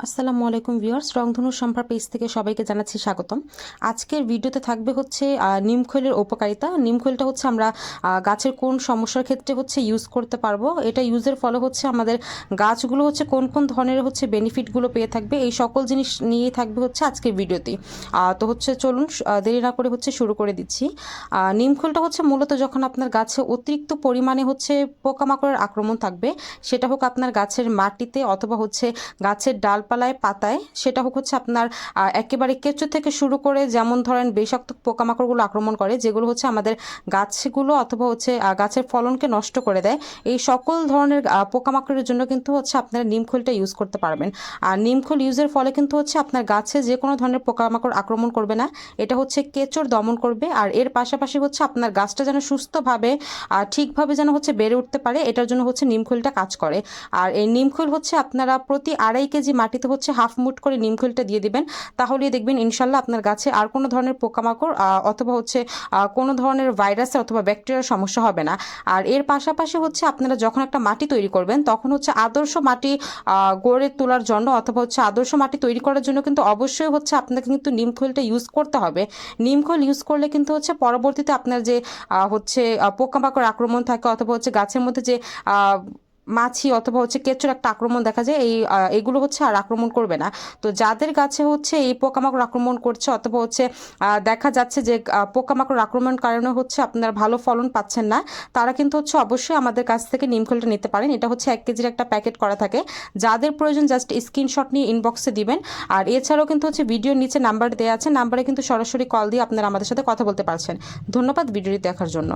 আসসালামু আলাইকুম ভিউয়ার্স, রংধনু সম্ভার পেজ থেকে সবাইকে জানাচ্ছি স্বাগতম। আজকের ভিডিওতে থাকবে হচ্ছে নিমখৈলের উপকারিতা। নিমখৈলটা হচ্ছে আমরা গাছের কোন সমস্যার ক্ষেত্রে হচ্ছে ইউজ করতে পারবো, এটা ইউজের ফলে হচ্ছে আমাদের গাছগুলো হচ্ছে কোন কোন ধরনের হচ্ছে বেনিফিটগুলো পেয়ে থাকবে, এই সকল জিনিস নিয়ে থাকবে হচ্ছে আজকের ভিডিওতে। তো হচ্ছে চলুন দেরি না করে হচ্ছে শুরু করে দিচ্ছি। নিমখৈলটা হচ্ছে মূলত যখন আপনার গাছে অতিরিক্ত পরিমাণে হচ্ছে পোকামাকড়ের আক্রমণ থাকবে, সেটা হোক আপনার গাছের মাটিতে অথবা হচ্ছে গাছের ডালপালায় পাতায়, সেটা হোক হচ্ছে আপনার একেবারে কেঁচো থেকে শুরু করে যেমন ধরেন বিষাক্ত পোকামাকড়গুলো আক্রমণ করে, যেগুলো হচ্ছে আমাদের গাছগুলো অথবা হচ্ছে গাছের ফলনকে নষ্ট করে দেয়, এই সকল ধরনের পোকামাকড়ের জন্য কিন্তু হচ্ছে আপনারা নিমখৈলটা ইউজ করতে পারবেন। আর নিমখৈল ইউজের ফলে কিন্তু হচ্ছে আপনার গাছে যে কোনো ধরনের পোকামাকড় আক্রমণ করবে না, এটা হচ্ছে কেঁচোর দমন করবে। আর এর পাশাপাশি হচ্ছে আপনার গাছটা যেন সুস্থভাবে ঠিকভাবে যেন হচ্ছে বেড়ে উঠতে পারে, এটার জন্য হচ্ছে নিমখৈলটা কাজ করে। আর এই নিমখৈল হচ্ছে আপনারা প্রতি 2.5 কেজি মাটিতে হচ্ছে হাফ মুট করে নিমখৈলটা দিয়ে দিবেন, তাহলেই দেখবেন ইনশাল্লাহ আপনার গাছে আর কোনো ধরনের পোকামাকড় অথবা হচ্ছে কোনো ধরনের ভাইরাসের অথবা ব্যাকটেরিয়ার সমস্যা হবে না। আর এর পাশাপাশি হচ্ছে আপনারা যখন একটা মাটি তৈরি করবেন, তখন হচ্ছে আদর্শ মাটি গড়ে তোলার জন্য অথবা হচ্ছে আদর্শ মাটি তৈরি করার জন্য কিন্তু অবশ্যই হচ্ছে আপনাকে কিন্তু নিমখৈলটা ইউজ করতে হবে। নিমখৈল ইউজ করলে কিন্তু হচ্ছে পরবর্তীতে আপনার যে হচ্ছে পোকামাকড় আক্রমণ থাকে অথবা হচ্ছে গাছের মধ্যে যে মাছি অথবা হচ্ছে কেঁচোর একটা আক্রমণ দেখা যায়, এইগুলো হচ্ছে আর আক্রমণ করবে না। তো যাদের গাছে হচ্ছে এই পোকামাকড় আক্রমণ করছে অথবা হচ্ছে দেখা যাচ্ছে যে পোকামাকড় আক্রমণ কারণে হচ্ছে আপনার ভালো ফলন পাচ্ছেন না, তারা কিন্তু হচ্ছে অবশ্যই আমাদের কাছ থেকে নিমখৈলটা নিতে পারেন। এটা হচ্ছে 1 কেজির একটা প্যাকেট করা থাকে, যাদের প্রয়োজন জাস্ট স্ক্রিনশট নিয়ে ইনবক্সে দিবেন। আর এছাড়াও কিন্তু হচ্ছে ভিডিওর নিচে নাম্বার দেওয়া আছে, নাম্বারে কিন্তু সরাসরি কল দিয়ে আপনারা আমাদের সাথে কথা বলতে পারছেন। ধন্যবাদ ভিডিওটি দেখার জন্য।